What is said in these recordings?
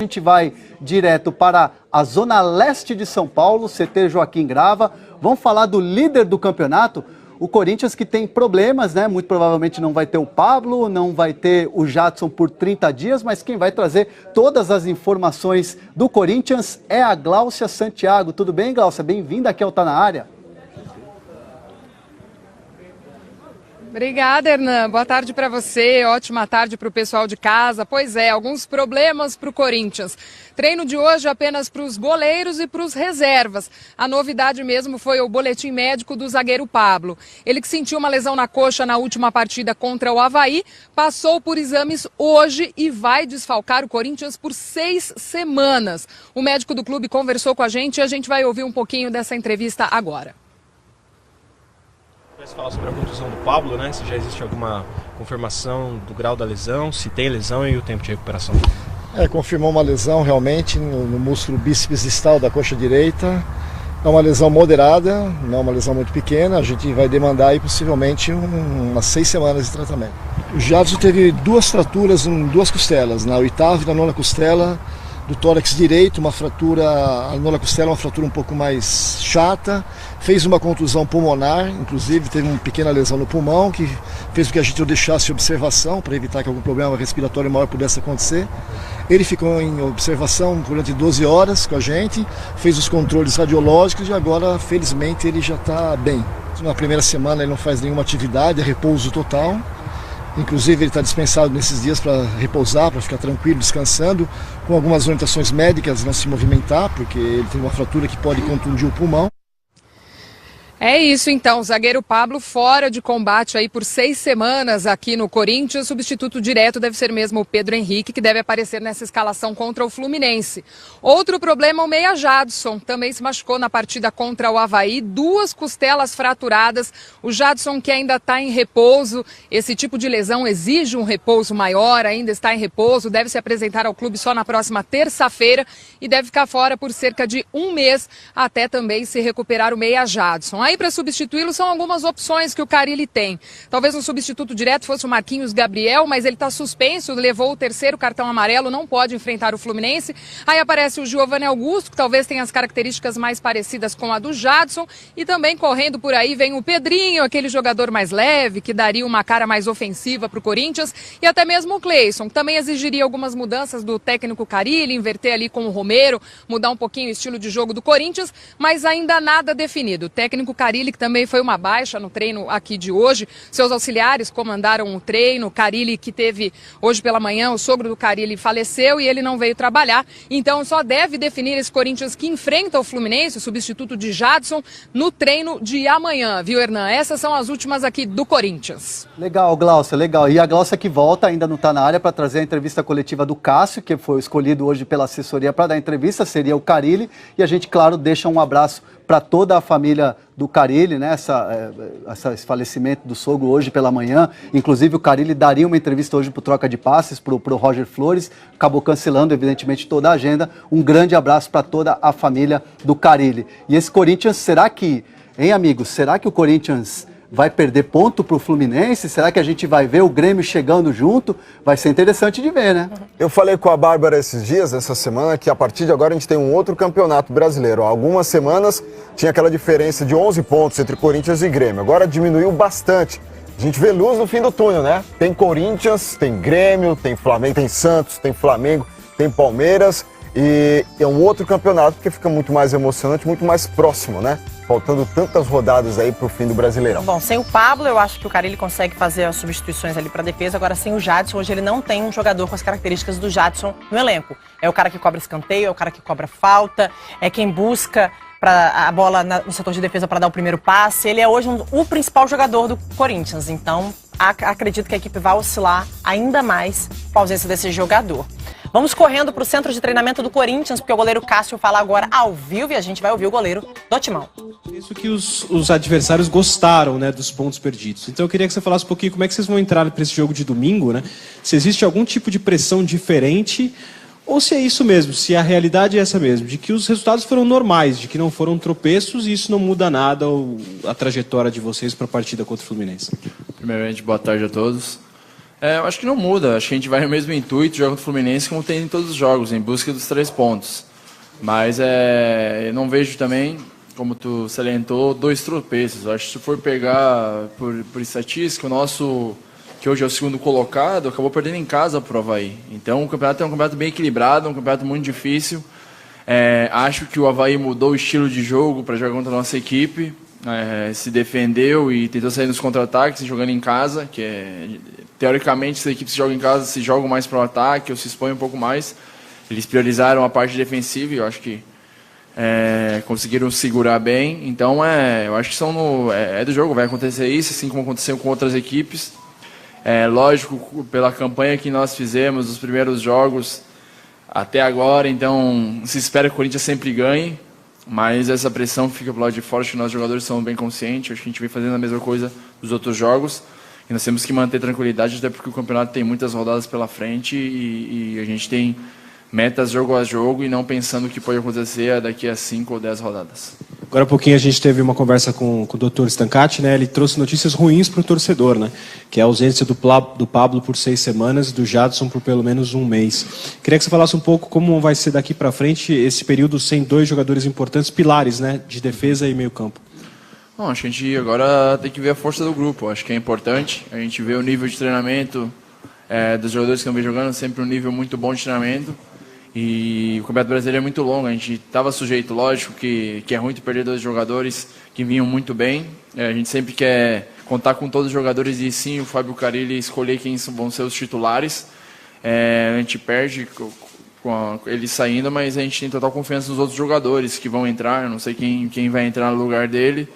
gente vai direto para a zona leste de São Paulo, CT Joaquim Grava. Vamos falar do líder do campeonato, o Corinthians, que tem problemas, né? Muito provavelmente não vai ter o Pablo, não vai ter o Jadson por 30 dias, mas quem vai trazer todas as informações do Corinthians é a Gláucia Santiago. Tudo bem, Gláucia? Bem-vinda aqui ao Tá Na Área. Obrigada, Hernan. Boa tarde para você, ótima tarde para o pessoal de casa. Pois é, alguns problemas para o Corinthians. Treino de hoje apenas para os goleiros e para os reservas. A novidade mesmo foi o boletim médico do zagueiro Pablo. Ele que sentiu uma lesão na coxa na última partida contra o Avaí, passou por exames hoje e vai desfalcar o Corinthians por 6 semanas. O médico do clube conversou com a gente e a gente vai ouvir um pouquinho dessa entrevista agora. Você fala sobre a contusão do Pablo, né? Se já existe alguma confirmação do grau da lesão, se tem lesão e o tempo de recuperação. Confirmou uma lesão realmente no músculo bíceps distal da coxa direita. É uma lesão moderada, não é uma lesão muito pequena. A gente vai demandar aí possivelmente umas 6 semanas de tratamento. O Jadson teve 2 fraturas em 2 costelas, na 8ª e na 9ª costela do tórax direito, uma fratura, a 9ª costela é uma fratura um pouco mais chata, fez uma contusão pulmonar, inclusive teve uma pequena lesão no pulmão, que fez com que a gente o deixasse em observação, para evitar que algum problema respiratório maior pudesse acontecer. Ele ficou em observação durante 12 horas com a gente, fez os controles radiológicos e agora, felizmente, ele já está bem. Na primeira semana ele não faz nenhuma atividade, é repouso total. Inclusive ele está dispensado nesses dias para repousar, para ficar tranquilo, descansando, com algumas orientações médicas, não se movimentar, porque ele tem uma fratura que pode contundir o pulmão. É isso então, o zagueiro Pablo fora de combate aí por 6 semanas aqui no Corinthians. Substituto direto deve ser mesmo o Pedro Henrique, que deve aparecer nessa escalação contra o Fluminense. Outro problema, o meia Jadson, também se machucou na partida contra o Avaí, 2 costelas fraturadas. O Jadson que ainda está em repouso, esse tipo de lesão exige um repouso maior, ainda está em repouso, deve se apresentar ao clube só na próxima terça-feira e deve ficar fora por cerca de 1 mês, até também se recuperar o meia Jadson. Aí para substituí-lo são algumas opções que o Carille tem. Talvez um substituto direto fosse o Marquinhos Gabriel, mas ele está suspenso, levou o 3º cartão amarelo, não pode enfrentar o Fluminense. Aí aparece o Giovanni Augusto, que talvez tenha as características mais parecidas com a do Jadson. E também correndo por aí vem o Pedrinho, aquele jogador mais leve, que daria uma cara mais ofensiva para o Corinthians. E até mesmo o Cleison, que também exigiria algumas mudanças do técnico Carille, inverter ali com o Romero, mudar um pouquinho o estilo de jogo do Corinthians, mas ainda nada definido. O técnico Carille, que também foi uma baixa no treino aqui de hoje. Seus auxiliares comandaram o treino. Carille, que teve hoje pela manhã, o sogro do Carille faleceu e ele não veio trabalhar. Então só deve definir esse Corinthians que enfrenta o Fluminense, o substituto de Jadson, no treino de amanhã, viu, Hernan? Essas são as últimas aqui do Corinthians. Legal, Gláucia, legal. E a Gláucia que volta, ainda não está na área, para trazer a entrevista coletiva do Cássio, que foi escolhido hoje pela assessoria para dar a entrevista, seria o Carille. E a gente, claro, deixa um abraço para toda a família do Carille, né? Esse falecimento do sogro hoje pela manhã. Inclusive o Carille daria uma entrevista hoje para o Troca de Passes, para o Roger Flores, acabou cancelando evidentemente toda a agenda. Um grande abraço para toda a família do Carille. E esse Corinthians, será que, hein, amigos, será que o Corinthians vai perder ponto para o Fluminense? Será que a gente vai ver o Grêmio chegando junto? Vai ser interessante de ver, né? Eu falei com a Bárbara esses dias, essa semana, que a partir de agora a gente tem um outro campeonato brasileiro. Há algumas semanas tinha aquela diferença de 11 pontos entre Corinthians e Grêmio. Agora diminuiu bastante. A gente vê luz no fim do túnel, né? Tem Corinthians, tem Grêmio, tem Flamengo, tem Santos, tem Flamengo, tem Palmeiras. E é um outro campeonato que fica muito mais emocionante, muito mais próximo, né? Faltando tantas rodadas aí pro fim do Brasileirão. Bom, sem o Pablo, eu acho que o Carille consegue fazer as substituições ali para defesa. Agora, sem o Jadson, hoje ele não tem um jogador com as características do Jadson no elenco. É o cara que cobra escanteio, é o cara que cobra falta, é quem busca a bola no setor de defesa para dar o primeiro passe. Ele é hoje o principal jogador do Corinthians. Então, acredito que a equipe vai oscilar ainda mais com a ausência desse jogador. Vamos correndo para o centro de treinamento do Corinthians, porque o goleiro Cássio fala agora ao vivo e a gente vai ouvir o goleiro do Timão. Isso que os adversários gostaram, né, dos pontos perdidos. Então eu queria que você falasse um pouquinho como é que vocês vão entrar para esse jogo de domingo, né? Se existe algum tipo de pressão diferente ou se é isso mesmo, se a realidade é essa mesmo, de que os resultados foram normais, de que não foram tropeços e isso não muda nada a trajetória de vocês para a partida contra o Fluminense. Primeiramente, boa tarde a todos. Eu acho que não muda, acho que a gente vai no mesmo intuito, joga contra o Fluminense como tem em todos os jogos, em busca dos 3 pontos. Mas eu não vejo também, como tu salientou, 2 tropeços. Eu acho que se for pegar por estatística, o nosso, que hoje é o segundo colocado, acabou perdendo em casa pro Avaí. Então o campeonato é um campeonato bem equilibrado, um campeonato muito difícil. Acho que o Avaí mudou o estilo de jogo para jogar contra a nossa equipe, se defendeu e tentou sair nos contra-ataques, jogando em casa, que teoricamente, se a equipe se joga em casa, se joga mais para o ataque ou se expõe um pouco mais. Eles priorizaram a parte defensiva e eu acho que conseguiram segurar bem. Então, eu acho que é do jogo, vai acontecer isso, assim como aconteceu com outras equipes. Lógico, pela campanha que nós fizemos, os primeiros jogos até agora, então se espera que o Corinthians sempre ganhe, mas essa pressão fica pro lado de fora, acho que nós jogadores somos bem conscientes, acho que a gente vem fazendo a mesma coisa dos outros jogos. E nós temos que manter tranquilidade, até porque o campeonato tem muitas rodadas pela frente e a gente tem metas jogo a jogo e não pensando o que pode acontecer daqui a 5 ou 10 rodadas. Agora há pouquinho a gente teve uma conversa com o Dr. Stancati, né? Ele trouxe notícias ruins para o torcedor, né? Que é a ausência do Pablo por 6 semanas e do Jadson por pelo menos 1 mês. Queria que você falasse um pouco como vai ser daqui para frente esse período sem 2 jogadores importantes, pilares, né? De defesa e meio campo. Bom, acho que a gente agora tem que ver a força do grupo. Acho que é importante a gente ver o nível de treinamento dos jogadores que estão jogando, sempre um nível muito bom de treinamento. E o Campeonato Brasileiro é muito longo. A gente estava sujeito, lógico, que é ruim perder 2 jogadores que vinham muito bem. A gente sempre quer contar com todos os jogadores e sim o Fábio Carille escolher quem vão ser os titulares. A gente perde com ele saindo, mas a gente tem total confiança nos outros jogadores que vão entrar. Eu não sei quem vai entrar no lugar dele,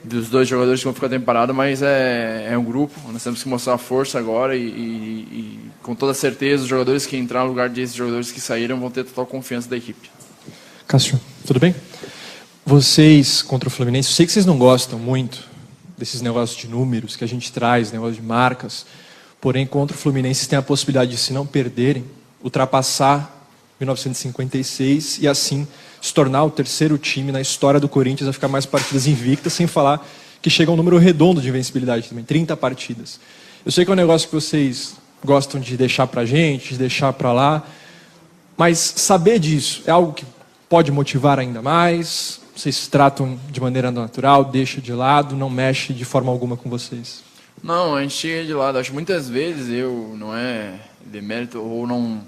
dos 2 jogadores que vão ficar tempo parado, mas é um grupo. Nós temos que mostrar a força agora e com toda certeza os jogadores que entraram no lugar desses jogadores que saíram vão ter total confiança da equipe. Cássio, tudo bem? Vocês contra o Fluminense, eu sei que vocês não gostam muito desses negócios de números que a gente traz, negócios de marcas, porém contra o Fluminense vocês têm a possibilidade de, se não perderem, ultrapassar 1956 e assim se tornar o 3º time na história do Corinthians a ficar mais partidas invictas, sem falar que chega a um número redondo de invencibilidade também, 30 partidas. Eu sei que é um negócio que vocês gostam de deixar pra gente, de deixar pra lá, mas saber disso é algo que pode motivar ainda mais? Vocês tratam de maneira natural, deixa de lado, não mexe de forma alguma com vocês? Não, a gente chega de lado. Acho que muitas vezes não é demérito ou não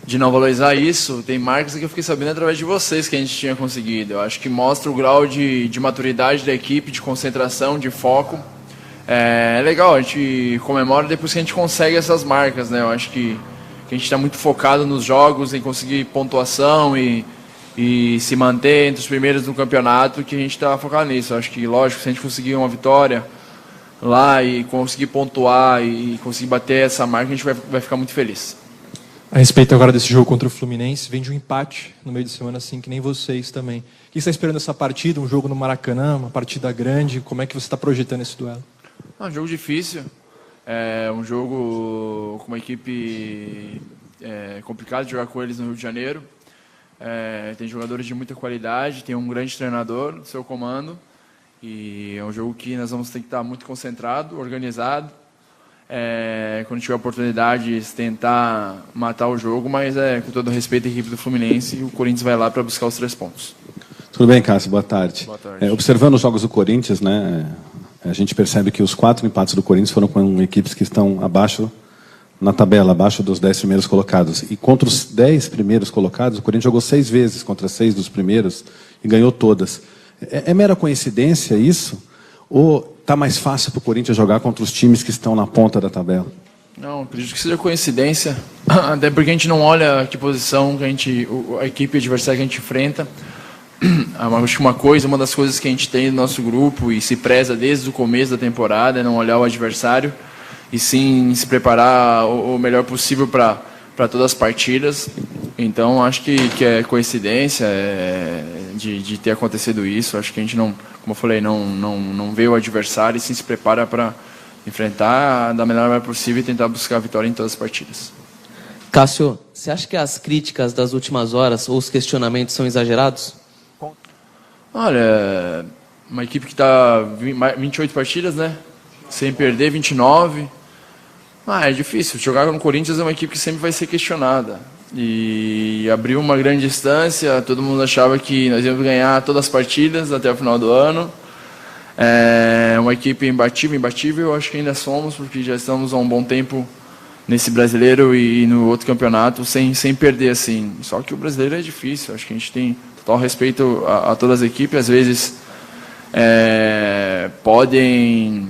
de não valorizar isso, tem marcas que eu fiquei sabendo através de vocês que a gente tinha conseguido. Eu acho que mostra o grau de maturidade da equipe, de concentração, de foco. É legal, a gente comemora depois que a gente consegue essas marcas, né? Eu acho que a gente está muito focado nos jogos, em conseguir pontuação e se manter entre os primeiros no campeonato, que a gente está focado nisso. Eu acho que, lógico, se a gente conseguir uma vitória lá e conseguir pontuar e conseguir bater essa marca, a gente vai ficar muito feliz. A respeito agora desse jogo contra o Fluminense, vem de um empate no meio de semana, assim, que nem vocês também. O que você está esperando essa partida? Um jogo no Maracanã, uma partida grande? Como é que você está projetando esse duelo? É um jogo difícil, é um jogo com uma equipe complicado de jogar com eles no Rio de Janeiro. Tem jogadores de muita qualidade, tem um grande treinador no seu comando e é um jogo que nós vamos ter que estar muito concentrado, organizado. Quando tiver a oportunidade de tentar matar o jogo, mas com todo respeito à equipe do Fluminense, o Corinthians vai lá para buscar os 3 pontos. Tudo bem, Cássio? Boa tarde. Boa tarde. Observando os jogos do Corinthians, né, a gente percebe que os 4 empates do Corinthians foram com equipes que estão abaixo na tabela, abaixo dos 10 primeiros colocados. E contra os 10 primeiros colocados, o Corinthians jogou 6 vezes contra 6 dos primeiros e ganhou todas. É mera coincidência isso? Ou está mais fácil para o Corinthians jogar contra os times que estão na ponta da tabela? Não, acredito que seja coincidência, até porque a gente não olha que posição que a equipe adversária que a gente enfrenta. Acho que uma das coisas que a gente tem no nosso grupo e se preza desde o começo da temporada é não olhar o adversário e sim se preparar o melhor possível para todas as partidas. Então acho que é coincidência de ter acontecido isso. Acho que a gente não, como eu falei, não vê o adversário e sim se prepara para enfrentar da melhor maneira possível e tentar buscar a vitória em todas as partidas. Cássio, você acha que as críticas das últimas horas ou os questionamentos são exagerados? Olha, uma equipe que está 28 partidas, né? Sem perder, 29. É difícil. Jogar no Corinthians é uma equipe que sempre vai ser questionada. E abriu uma grande distância, todo mundo achava que nós íamos ganhar todas as partidas até o final do ano. É uma equipe imbatível, eu acho que ainda somos, porque já estamos há um bom tempo nesse brasileiro e no outro campeonato sem perder assim. Só que o brasileiro é difícil, acho que a gente tem total respeito a todas as equipes, às vezes podem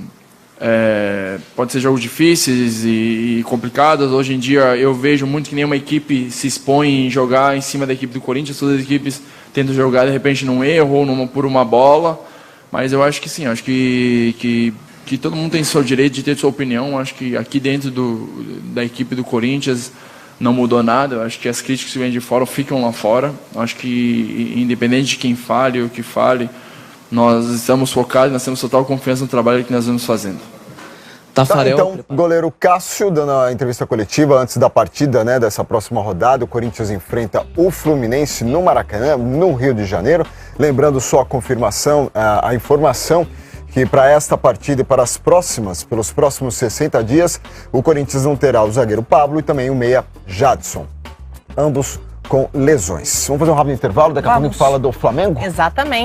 ser jogos difíceis e complicados. Hoje em dia eu vejo muito que nenhuma equipe se expõe em jogar em cima da equipe do Corinthians, todas as equipes tentam jogar de repente num erro ou por uma bola, mas eu acho que sim, acho que todo mundo tem seu direito de ter sua opinião. Acho que aqui dentro da equipe do Corinthians não mudou nada. Eu acho que as críticas que vêm de fora ficam lá fora. Eu acho que independente de quem fale ou que fale, nós estamos focados, nós temos total confiança no trabalho que nós vamos fazendo. Tafarel. Então, goleiro Cássio dando a entrevista coletiva antes da partida, né, dessa próxima rodada. O Corinthians enfrenta o Fluminense no Maracanã, no Rio de Janeiro. Lembrando só a confirmação, a informação que para esta partida e para as próximas, pelos próximos 60 dias, o Corinthians não terá o zagueiro Pablo e também o meia Jadson. Ambos com lesões. Vamos fazer um rápido intervalo, daqui a pouco a gente fala do Flamengo? Exatamente.